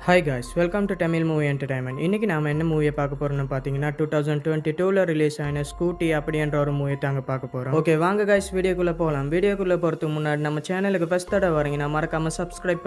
Hi guys, welcome to Tamil movie entertainment. இன்றைக்கி நாம் என்ன மூவியை பார்க்க போகிறோம்னு பார்த்தீங்கன்னா 2022 ரிலீஸ் ஆன ஸ்கூட்டி அப்படின்ற ஒரு மூவி தாங்க பார்க்க போகிறோம். ஓகே வாங்க காய்ஸ், வீடியோக்குள்ளே போகலாம். வீடியோக்குள்ளே போகிறதுக்கு முன்னாடி நம்ம சேனலுக்கு ஃபஸ்ட் தடவை வரீங்கன்னா மறக்காமல் சப்ஸ்கிரைப்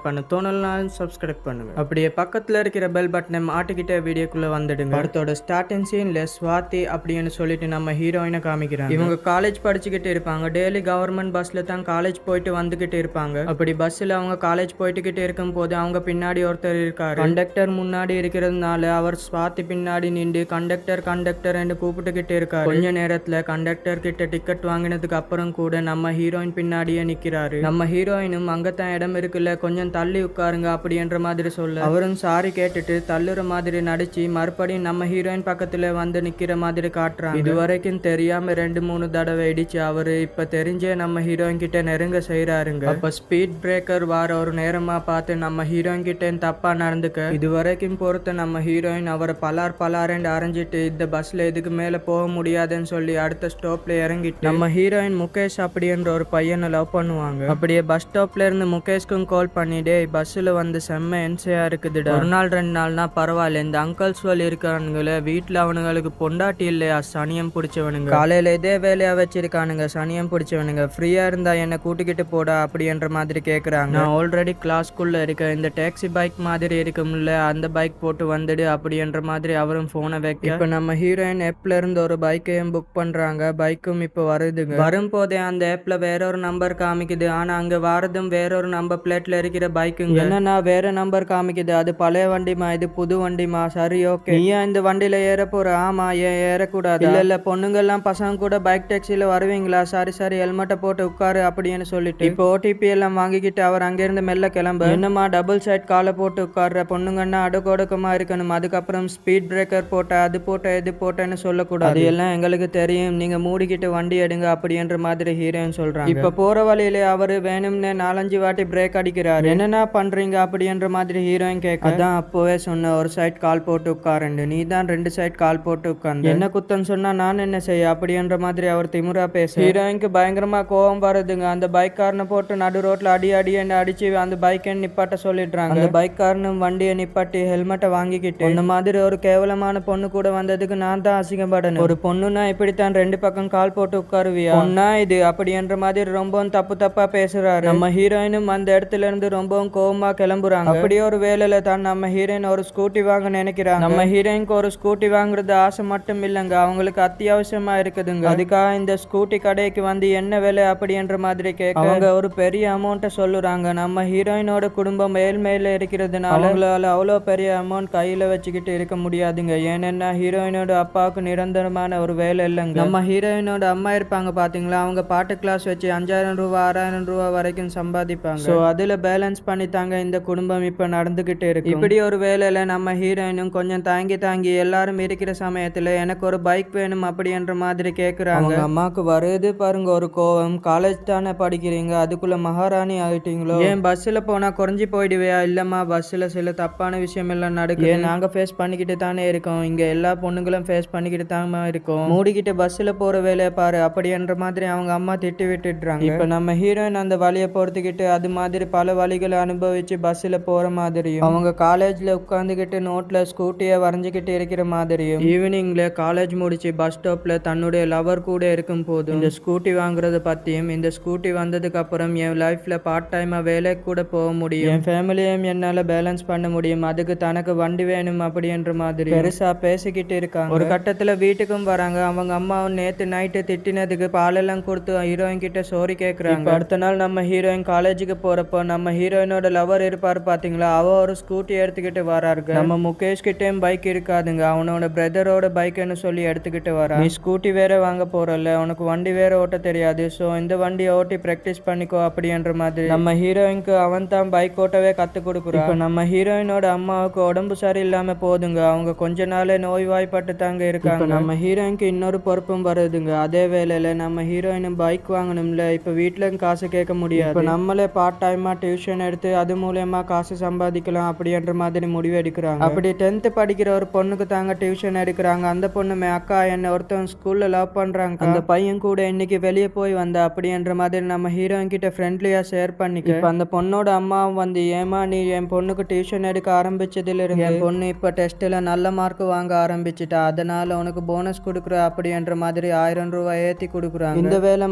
பண்ண தோணலாம் சப்ஸ்கிரைப் பண்ணுங்கள். அப்படியே பக்கத்தில் இருக்கிற பெல் பட்டனை மாட்டிக்கிட்டே வீடியோக்குள்ளே வந்துடுங்க. படத்தோட ஸ்டார்டிங் சீனில் ஸ்வாதி அப்படின்னு சொல்லிட்டு நம்ம ஹீரோயினை காமிக்கிறாங்க. இவங்க காலேஜ் படிச்சுக்கிட்டு இருப்பாங்க. டெய்லி கவர்மெண்ட் பஸ்ஸில் தான் காலேஜ் போயிட்டு வந்துக்கிட்டு இருப்பாங்க. அப்படி பஸ்ஸில் அவங்க காலேஜ் போயிட்டுக்கிட்டு இருக்கும் போது அவங்க பின்னாடி ஒருத்தர் இருக்காரு. கண்டக்டர் முன்னாடி இருக்கிறதுனால அவர் ஸ்வாதி பின்னாடி நின்று கண்டக்டர் என்று கூப்பிட்டுக்கிட்டு இருக்காரு. கொஞ்ச நேரத்துல கண்டக்டர் கிட்ட டிக்கெட் வாங்கினதுக்கு அப்புறம் கூட நம்ம ஹீரோயின் பின்னாடியே நிக்கிறாரு. நம்ம ஹீரோயினும் அங்கத்தான் இடம் இருக்குல்ல, கொஞ்சம் தள்ளி உட்காருங்க அப்படின்ற மாதிரி சொல்ல அவரும் சாரி கேட்டுட்டு தள்ளுற மாதிரி நடிச்சு மறுபடியும் நம்ம ஹீரோயின் பக்கத்துல வந்து நிக்கிற மாதிரி காட்டுறாங்க. இதுவரைக்கும் தெரியாம 2-3 தடவை இடிச்சு அவரு இப்ப தெரிஞ்சே நம்ம ஹீரோயின் கிட்ட நெருங்க செய்யறாருங்க. அப்ப ஸ்பீட் பிரேக்கர் வார ஒரு நேரமா பார்த்து நம்ம ஹீரோயின் கிட்ட தப்பா நடந்துக்க இதுவரைக்கும் பொறுத்த நம்ம ஹீரோயின் அவரை பலாரெண்டு அரைஞ்சிட்டு இந்த பஸ்ல இதுக்கு மேல போக முடியாதுன்னு சொல்லி அடுத்த ஸ்டாப்ல இறங்கிட்டு நம்ம ஹீரோயின் முகேஷ் அப்படின்ற ஒரு பையனை லவ் பண்ணுவாங்க. அப்படியே பஸ் ஸ்டாப்ல இருந்து முகேஷ்க்கும் கால் பண்ணிட்டே பஸ்ல வந்து செம்ம என்சையா இருக்குதுடா, ஒரு நாள் 2 நாள்னா பரவாயில்ல, இந்த அங்கிள்ஸ் வழி இருக்கானுங்களே வீட்டுல அவனுங்களுக்கு பொண்டாட்டி இல்லையா, சனியம் பிடிச்சவனுங்க, காலையில இதே வேலையா வச்சிருக்கானுங்க, சனியம் பிடிச்சவனுங்க, ஃப்ரீயா இருந்தா என்ன கூட்டிக்கிட்டு போடா அப்படின்ற மாதிரி கேக்குறாங்க. நான் ஆல்ரெடி கிளாஸ்க்குள்ள இருக்கேன், இந்த டாக்ஸி பைக் மாதிரி இருக்கும்ல அந்த பைக் போட்டு வந்துடு அப்படின்ற மாதிரி அவரும் போனை வைக்க இப்ப நம்ம ஹீரோயின் ஆப்ல இருந்து ஒரு பைக்கையும் புக் பண்றாங்க. பைக்கும் இப்ப வருதுங்க. வரும்போதே அந்த ஆப்ல வேற ஒரு நம்பர் காமிக்குது. ஆனா அங்க வரதும் வேற ஒரு நம்பர் பிளேட்ல இருக்கிற பைக்குங்க. என்னன்னா வேற நம்பர் காமிக்குது, அது பழைய வண்டிமா இது புது வண்டிமா. சரி ஓகே, நீயா இந்த வண்டியில ஏற போற? ஆமா, ஏன் ஏறக்கூடாது? இல்ல பொண்ணுங்க எல்லாம் பசங்க கூட பைக் டாக்ஸில வருவீங்களா? சரி ஹெல்மெட்டை போட்டு உட்காரு அப்படின்னு சொல்லிட்டு இப்போ ஓடிபி எல்லாம் வாங்கிக்கிட்டு அவர் அங்கிருந்து மெல்ல கிளம்ப. என்னமா டபுள் சைட் காலை போட்டு உட்கார்ற பொண்ணுங்கன்னா அடுக்கொடுக்கமா இருக்கணும், அதுக்கப்புறம் ஸ்பீட் பிரேக்கர் போட்ட அது போட்ட இது போட்டேன்னு சொல்லக்கூடாது, எல்லாம் எங்களுக்கு தெரியும், நீங்க மூடிக்கிட்டு வண்டி எடுங்க அப்படின்ற மாதிரி ஹீரோயின் சொல்றாங்க. இப்ப போற வழியிலே அவரு வேணும்னு 4-5 வாட்டி பிரேக் அடிக்கிறாரு. என்னன்னா பண்றீங்க அப்படின்ற மாதிரி ஹீரோயின் கேட்க அதான் அப்போவே சொன்ன ஒரு சைட் கால் போட்டு உட்காருண்டு, நீ தான் 2 சைட் கால் போட்டு உட்கார்ந்து என்ன குத்தம் சொன்னா நான் என்ன செய்ய அப்படின்ற மாதிரி அவர் திமுறா பேச ஹீரோயினுக்கு பயங்கரமா கோவம் வருதுங்க. அந்த பைக் காரனை போட்டு நடு ரோட்ல அடின்னு அடிச்சு அந்த பைக்கை நிப்பாட்ட சொல்லிடுறாங்க. அந்த பைக் காரனும் வண்டியை நிப்பாட்டி ஹெல்மெட்டை வாங்கிக்கிட்டு இந்த மாதிரி ஒரு கேவலமான பொண்ணு கூட வந்ததுக்கு நான் தான் அசிங்கப்படணும், ஒரு பொண்ணுன்னா இப்படித்தான் 2 பக்கம் கால் போட்டு உட்காருவியா, பொண்ணா இது அப்படின்ற மாதிரி ரொம்பவும் தப்பா பேசுறாரு. நம்ம ஹீரோயினும் அந்த இடத்துல இருந்து ரொம்பவும் கோவமா கிளம்புறாங்க. அப்படியே ஒரு வேலையில தான் நம்ம ஹீரோயின் ஒரு ஸ்கூட்டி வாங்க நினைக்கிறாங்க. நம்ம ஹீரோயினுக்கு ஒரு ஸ்கூட்டி வாங்குறது ஆசை மட்டும் இல்லைங்க, அவங்களுக்கு அத்தியாவசியமா இருக்குதுங்க. அதுக்காக இந்த ஸ்கூட்டி கடைக்கு வந்து என்ன வேலை அப்படின்ற மாதிரி கேட்க அவங்க ஒரு பெரிய அமௌண்ட்டை சொல்லுறாங்க. நம்ம ஹீரோயினோட குடும்பம் மேல இருக்கிறதுனால அவங்களால அவ்வளோ பெரிய அமௌண்ட் கையில வச்சுக்கிட்டு இருக்க முடியாதுங்க. ஏன்னா ஹீரோயினோட அப்பாவுக்கு நிரந்தரமான ஒரு வேலை இல்லைங்க. நம்ம ஹீரோயினோட அம்மா இருப்பாங்க பாத்தீங்களா, அவங்க பாட்டு கிளாஸ் வச்சு 5000 ரூபா 6000 ரூபா வரைக்கும் சம்பாதிப்பாங்க. ஸோ அதுல பேலன்ஸ் பண்ணி தாங்க இந்த குடும்பம் இப்ப நடந்துகிட்டு இருக்கு. இப்படி ஒரு வேலையில நம்ம ஹீரோயினும் கொஞ்சம் தாங்கி எல்லாரும் இருக்கிற சமயத்துல எனக்கு ஒரு பைக் வேணும் அப்படின்ற மாதிரி கேக்குறாங்க. அம்மாவுக்கு வருது பாருங்க ஒரு கோவம், காலேஜ் தானே படிக்கிறீங்க அதுக்குள்ள மகாராணி ஆகிட்டீங்களோ, ஏன் பஸ்ல போனா குறைஞ்சி போயிடுவியா? இல்லம்மா, பஸ்ல சில தப்பான விஷயம் எல்லாம் நடக்குது, நாங்க ஃபேஸ் பண்ணிக்கிட்டு தானே இருக்கோம், இங்க எல்லா பொண்ணுங்களும் ஃபேஸ் பண்ணிக்கிட்டு தானே இருக்கோம், மூடிக்கிட்டு பஸ்ல போற வேலையை பாரு அப்படின்ற மாதிரி அவங்க அம்மா திட்டி விட்டுடுறாங்க. இப்ப நம்ம ஹீரோயின் அந்த வழியை பொறுத்துக்கிட்டு அது மாதிரி பல வழிகளை அனுபவிச்சு பஸ்ல போற மாதிரியும் அவங்க காலேஜ்ல உட்காந்துக்கிட்டு நோட்ல ஸ்கூட்டியை வரைஞ்சிக்கிட்டு இருக்கிற மாதிரியும் ஈவினிங்ல காலேஜ் முடிச்சு பஸ் ஸ்டாப்ல தன்னுடைய லவர் கூட இருக்கும் போது இந்த ஸ்கூட்டி வாங்குறத பத்தியும் இந்த ஸ்கூட்டி வந்ததுக்கு அப்புறம் என் லைஃப்ல பார்ட் டைமா வேலைக்கு கூட போக முடியும், என் ஃபேமிலியையும் என்னால பேலன்ஸ் பண்ண முடியும், அதுக்கு தனக்கு வண்டி வேணும் அப்படின்ற மாதிரி பெருசா பேசிக்கிட்டு இருக்காங்க. ஒரு கட்டத்துல வீட்டுக்கும் வராங்க. அவங்க அம்மாவும் நேத்து நைட்டு திட்டினதுக்கு பாலெல்லாம் கொடுத்து ஹீரோயின் கிட்ட சாரி கேக்குறாங்க. அடுத்த நாள் நம்ம ஹீரோயின் காலேஜுக்கு போறப்போ நம்ம ஹீரோயினோட லவர் இருப்பாரு பாத்தீங்களா, அவ ஒரு ஸ்கூட்டி எடுத்துக்கிட்டு வராருங்க. நம்ம முகேஷ் கிட்டேயும் பைக் இருக்காதுங்க, அவனோட பிரதரோட பைக்னு சொல்லி எடுத்துக்கிட்டு வரா. நீ ஸ்கூட்டி வேற வாங்க போறல, உனக்கு வண்டி வேற ஓட்ட தெரியாது, சோ இந்த வண்டியை ஓட்டி பிராக்டிஸ் பண்ணிக்கோ அப்படின்ற மாதிரி நம்ம ஹீரோயினுக்கு அவன் தான் பைக் ஓட்டவே கத்து கொடுக்குறான். இப்ப நம்ம ஹீரோயினோட அம்மாவுக்கு உடம்பு சரியில்லாம போதுங்க, அவங்க கொஞ்ச நாளே நோய்வாய்ப்பட்டு தாங்க இருக்காங்க. நம்ம ஹீரோயினுக்கு இன்னொரு பொறுப்பும் வருதுங்க. அதே வேளையில நம்ம ஹீரோயினும் பைக் வாங்கணும்ல, இப்ப வீட்டுல காசு கேட்க முடியாது, இப்ப நம்மளே பார்ட் டைமா டியூஷன் எடுத்து அது மூலமா காசு சம்பாதிக்கலாம் அப்படின்ற மாதிரி முடிவு எடுக்கிறாங்க. அப்படி 10th படிக்கிற ஒரு பொண்ணுக்கு தாங்க டியூஷன் எடுக்கிறாங்க. அந்த பொண்ணுமே அக்கா என்ன ஒருத்தன் ஸ்கூல்ல லவ் பண்றாங்க, அந்த பையன் கூட இன்னைக்கு வெளியே போய் வந்த அப்படின்ற மாதிரி நம்ம ஹீரோயின் கிட்ட ஃப்ரெண்ட்லியா ஷேர் பண்ணிக்க இப்ப அந்த பொண்ணோட அம்மாவும் வந்து ஏமா நீ என் பொண்ணுக்கு டியூஷன் எடுக்க ஆரம்பிச்சதுல இருந்து என் பொண்ணு இப்ப டெஸ்ட்ல நல்ல மார்க் வாங்க ஆரம்பிச்சிட்டா, அதனால உனக்கு போனஸ் கொடுக்குற அப்படின்ற மாதிரி 1000 ரூபாய் ஏத்தி கொடுக்குறாங்க. இந்த வேலை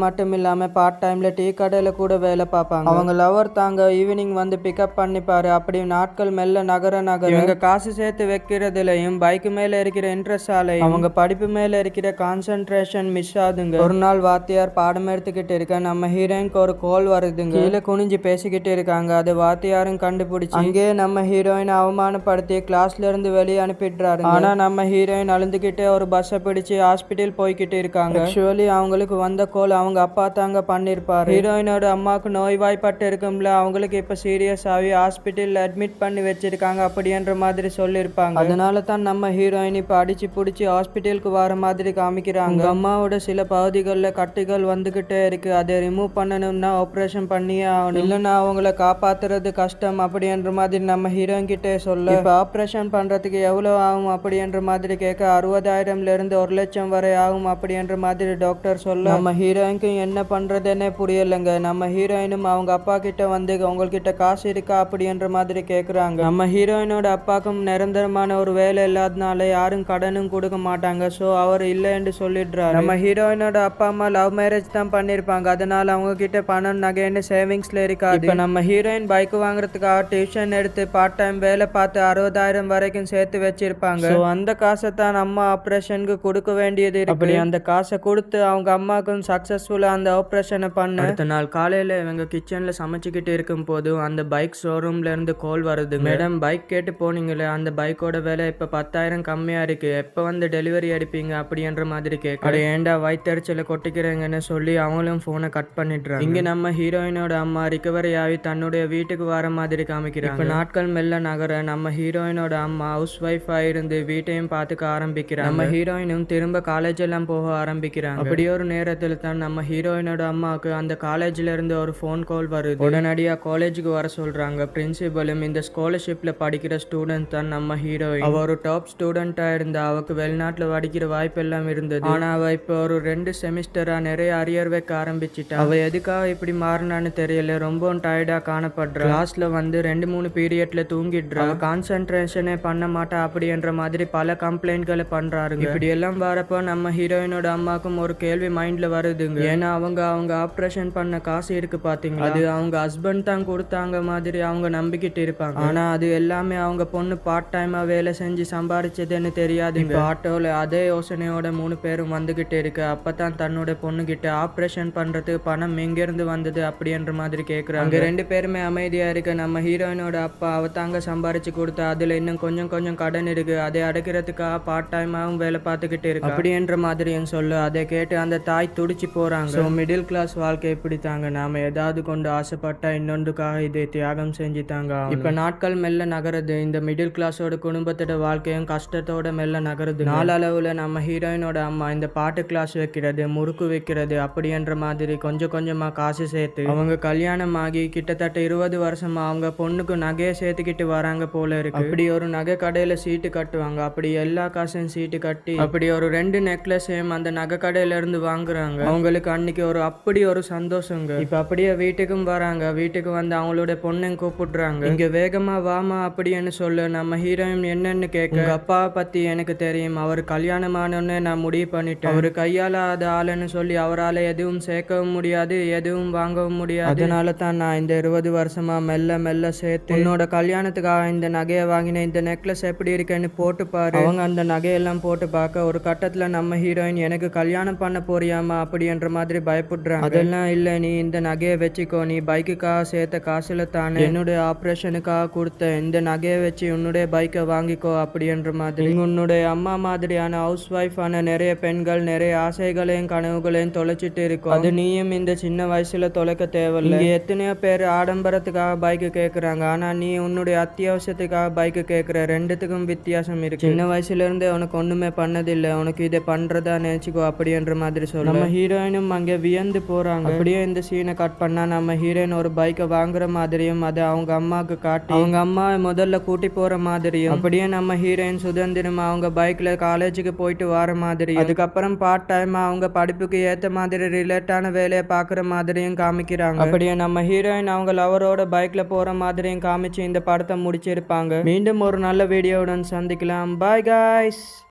மட்டும் இல்லாம பார்ட் டைம்ல டீ கடையில கூட வேலை பார்ப்பாங்க. அவங்க லவர் தாங்க ஈவினிங் வந்து பிக்கப் பண்ணிப்பாரு. அப்படி நாட்கள் மெல்ல நகர இவங்க காசு சேர்த்து வைக்கிறதுலயும் பைக் மேல இருக்கிற இன்ட்ரெஸ்டாலையும் அவங்க படிப்பு மேல இருக்கிற கான்சென்ட்ரேஷன் மிஸ் ஆகுதுங்க. ஒரு நாள் வாத்தியார் பாடம் எடுத்துக்கிட்டு இருக்க நம்ம ஹீரோயினுக்கு ஒரு கால் வருதுங்க. கீழே குனிஞ்சு பேசிக்கிட்டு இருக்காங்க. அது வாத்தியாரும் கண்டுபிடிச்சு அங்கே நம்ம ஹீரோயின் அவமானப்படுத்தி கிளாஸ்ல இருந்து வெளியே அனுப்பிடுறாரு. ஆனா நம்ம ஹீரோயின் அழுந்துகிட்டே ஒரு பஸ்ஸை பிடிச்சு ஹாஸ்பிட்டல் போய்கிட்டு இருக்காங்க. ஆக்சுவலி அவங்களுக்கு வந்த கால் அவங்க அப்பா தாங்க பண்ணிருப்பாரு. ஹீரோயினோட அம்மாவுக்கு நோய்வாய்ப்பட்டு இருக்கும்ல, அவங்களுக்கு இப்ப சீரியஸ் ஆகி ஹாஸ்பிட்டல் அட்மிட் பண்ணி வச்சிருக்காங்க அப்படின்ற மாதிரி சொல்லிருப்பாங்க. அதனால தான் நம்ம ஹீரோயின் இப்ப அடிச்சு புடிச்சு ஹாஸ்பிட்டலுக்கு வர மாதிரி காமிக்கிறாங்க. அம்மாவோட சில பகுதிகளில் கட்டிகள் வந்துகிட்டே இருக்கு, அதை ரிமூவ் பண்ணணும்னா ஆப்ரேஷன் பண்ணியே ஆகணும், இல்லைன்னா அவங்கள காப்பாத்துறது கஷ்டம் அப்படின்ற மாதிரி நம்ம ஹீரோயின் கிட்டே சொல்ல, இப்ப ஆப்ரேஷன் பண்றதுக்கு எவ்வளவு ஆகும் அப்படின்ற மாதிரி கேட்க 60,000ல இருந்து 1,00,000 வரை ஆகும் அப்படின்ற மாதிரி டாக்டர் சொல்ல, நம்ம ஹீரோயினுக்கு என்ன பண்றதுன்னே புரியலைங்க. நம்ம ஹீரோயினும் அவங்க அப்பா கிட்ட வந்து உங்ககிட்ட காசு இருக்கா அப்படின்ற மாதிரி கேக்குறாங்க. நம்ம ஹீரோயினோட அப்பாக்கும் நிரந்தரமான ஒரு வேலை இல்லாதனால யாரும் கடனும் கொடுக்க மாட்டாங்க. சோ அவர் இல்லைன்னு சொல்லிடுறாரு. நம்ம ஹீரோயினோட அப்பா அம்மா லவ் மேரேஜ் தான் பண்ணிருப்பாங்க, அதனால அவங்க கிட்ட பணம் நகைன்னு சேவிங்ஸ்ல இருக்காது. இப்ப நம்ம ஹீரோயின் பைக் வாங்குறதுக்காக டியூஷன் எடுத்து பார்ட் டைம் வேலை பார்த்து 60,000 வரைக்கும் சேர்த்து வச்சிருப்பாங்க. சோ அந்த காசை தான் அம்மா ஆப்ரேஷனுக்கு கொடுக்க வேண்டியது இருக்கு. அப்படி அந்த காசை கொடுத்து அவங்க அம்மாக்கும் சக்சஸ்ஃபுல்லா அந்த ஆப்ரேஷனை பண்ண அடுத்த நாள் காலையில இவங்க கிச்சன்ல சமைச்சுக்கிட்டு இருக்கும் போது அந்த பைக் ஷோரூம்ல இருந்து கால் வருது. மேடம் பைக் கேட்டு போனீங்களே, அந்த பைக்கோட விலை இப்ப 10,000 கம்மியா இருக்கு, எப்ப வந்து டெலிவரி அடிப்பீங்க அப்படின்ற மாதிரி கேட்க, ஏண்டா வயிற்றுச்சல கொட்டிக்கிறேங்கன்னு சொல்லி அவங்களும் போனை கட் பண்ணிடுறாங்க. இங்க நம்ம ஹீரோயினோட அம்மா ரிகவரி ஆகி தன்னுடைய வீட்டுக்கு வர மாதிரி காமிக்கிறாங்க. இப்ப நாட்கள் மெல்ல நகர நம்ம ஹீரோயினோட அம்மா ஹவுஸ் ஒய்ஃபா இருந்து வீட்டையும் பார்த்துக்க ஆரம்பிக்கிறாங்க. நம்ம ஹீரோயினும் திரும்ப காலேஜ் எல்லாம் போக ஆரம்பிக்கிறாங்க. அப்படி ஒரு நேரத்துல தான் நம்ம ஹீரோயினோட அம்மாவுக்கு அந்த காலேஜ்ல இருந்து ஒரு போன் கால் வருது. உடனடியா காலேஜுக்கு வர சொல்றாங்க. பிரின்சிபலும் இந்த ஸ்காலர்ஷிப்ல படிக்கிற ஸ்டூடெண்ட் தான் நம்ம ஹீரோயின். அவ ஒரு டாப் ஸ்டூடெண்டா இருந்தா, அவக்கு வெளிநாட்டுல படிக்கிற வாய்ப்பு எல்லாம் இருந்தது. ஆனா அவ இப்ப ஒரு 2 செமிஸ்டரா நிறைய அரியர் வைக்க ஆரம்பிச்சிட்டா. அவ எதுக்காக இப்படி மாறினான்னு தெரியல, ரொம்ப டயர்டா காணப்படுறா. கிளாஸ்ல வந்து 2-3 பீரியட்ல தூங்கிடுறா. அவ கான்சென்ட்ரேஷனே பண்ண மாட்டா அப்படின்ற மாதிரி பல கம்ப்ளைண்ட்களை பண்றாருங்க. இப்படி எல்லாம் வரப்போ நம்ம ஹீரோயினோட அம்மாக்கும் ஒரு கேள்வி மைண்ட்ல வருதுங்க. ஏன்னா அவங்க ஆப்ரேஷன் பண்ண காசு இருக்கு பாத்தீங்களா, அது அவங்க ஹஸ்பண்ட் தான் கொடுத்தாங்க மாதிரி அவங்க நம்பிக்கிட்டு இருப்பாங்க. ஆனா அது எல்லாமே அவங்க பொண்ணு பார்ட் டைமா வேலை செஞ்சு சம்பாதிச்சதுன்னு தெரியாது. இப்ப ஆட்டோல அதே யோசனையோட 3 பேரும் வந்துகிட்டு இருக்கு. அப்பதான் தன்னோட பொண்ணு கிட்ட ஆப்ரேஷன் பண்றதுக்கு பணம் எங்க இருந்து வந்தது அப்படின்ற மாதிரி கேக்குறாங்க. 2 பேருமே அமைதியா இருக்க நம்ம ஹீரோயினோட அப்பா அவ தாங்க சம்பாரிச்சு கொடுத்தா, அதுல இன்னும் கொஞ்சம் கடன் இருக்கு, அதை அடைக்கிறதுக்காக பார்ட் டைமாவும் வேலை பார்த்துக்கிட்டு இருக்கு அப்படின்ற மாதிரியும் சொல்லு. அதை கேட்டு அந்த தாய் துடிச்சு போறாங்க. ஸோ மிடில் கிளாஸ் வாழ்க்கை எப்படி தாங்க, நாம ஏதாவது கொண்டு ஆசைப்பட்டா இன்னொன்றுக்காக இதை தியாகம் செஞ்சு தாங்க. இப்ப நாட்கள் மெல்ல நகருது. இந்த மிடில் கிளாஸோட குடும்பத்தோட வாழ்க்கையும் கஷ்டத்தோட மெல்ல நகருது. நாளளவுல நம்ம ஹீரோயினோட அம்மா இந்த பாட்டு கிளாஸ் வைக்கிறது, முறுக்கு வைக்கிறது அப்படின்ற மாதிரி கொஞ்சமா காசு சேர்த்து அவங்க கல்யாணம் ஆகி கிட்டத்தட்ட 20 வருஷமா அவங்க பொண்ணுக்கு நகையை சேர்த்துக்கிட்டு வராங்க போல இருக்கு. அப்படி ஒரு நகை கடையில சீட்டு கட்டுவாங்க. அப்படி எல்லா காசையும் சீட்டு கட்டி அப்படி ஒரு 2 நெக்லஸையும் அந்த நகை கடையில இருந்து வாங்குறாங்க. அவங்களுக்கு அன்னைக்கு அப்படி ஒரு சந்தோஷங்க. இப்ப அப்படியே வீட்டுக்கும் வராங்க. வீட்டுக்கு வந்து அவங்களோட பொண்ணையும் கூப்பிடுறாங்க. இங்க வேகமா வாமா அப்படின்னு சொல்லு. நம்ம ஹீரோயின் என்னன்னு கேட்க, உங்க அப்பாவை பத்தி எனக்கு தெரியும், அவர் கல்யாணமானோன்னு நான் முடிவு பண்ணிட்டேன், அவரு கையாளாத ஆளுன்னு சொல்லி அவரால் எதுவும் சேர்க்கவும் முடியாது, எதுவும் வாங்கவும் முடியாது, அதனால தான் நான் இந்த 20 வருஷமா மெல்ல சேர்த்து உன்னோட கல்யாணத்துக்காக இந்த நகையை வாங்கினேன், இந்த நெக்லஸ் எப்படி இருக்குன்னு போட்டு பாரு. அவங்க அந்த நகையெல்லாம் போட்டு பார்க்க ஒரு கட்டத்துல நம்ம ஹீரோயின் எனக்கு கல்யாணம் பண்ண போறியாமா அப்படின்ற மாதிரி பயப்படுறாங்க. அதெல்லாம் இல்ல, நீ இந்த நகையை வச்சுக்கோ, நீ பைக்குக்காக சேர்த்த காசுல தானே என்னுடைய ஆப்ரேஷனுக்காக கொடுத்த இந்த நகையை வச்சு உன்னுடைய பைக்கை வாங்கிக்கோ அப்படின்ற மாதிரி. உன்னுடைய அம்மா மாதிரியான ஹவுஸ் ஒய்ஃபான நிறைய பெண்கள் நிறைய ஆசைகளையும் கனவுகளையும் தொலைச்சிட்டு இருக்கும், அது நீயும் இந்த சின்ன வயசுல தொலைக்க தேவையில்லை. இங்க எத்தனையோ பேர் ஆடம்பரத்துக்காக பைக்கு கேட்கறாங்க, ஆனா நீ உன்னுடைய அத்தியாவசியத்துக்காக பைக்கு கேட்கற. ரெண்டுத்துக்கும் வித்தியாசம் இருக்கு. சின்ன வயசுல இருந்தே உனக்கு ஒண்ணுமே பண்ணதில்லை, உனக்கு இதை பண்றதா நினைச்சுக்கோ அப்படின்ற மாதிரி சொல்ல நம்ம ஹீரோயினும் அங்க வியந்து போறாங்க. அப்படியே இந்த சீனை கட் பண்ணா நம்ம ஹீரோயின் ஒரு பைக்கை வாங்குற மாதிரியும் அதை அவங்க அம்மாவுக்கு காட்டி அவங்க அம்மா முதல்ல கூட்டி போற மாதிரியும், அப்படியே நம்ம ஹீரோயின் சுதந்திரமா அவங்க பைக்ல காலேஜுக்கு போயிட்டு வர மாதிரியும், அதுக்கப்புறம் பார்ட் டைமா அவங்க படிப்புக்கு ஏத்த மாதிரி ரிலேட்டான வேலையை பாக்குற மாதிரியும் காமிக்கிறாங்க. அப்படியே நம்ம ஹீரோயின் அவங்க லவரோட பைக்ல போற மாதிரி கேரக்டரையும் காமிச்சு இந்த படத்தை முடிச்சிருப்பாங்க. மீண்டும் ஒரு நல்ல வீடியோவுடன் சந்திக்கலாம். Bye guys.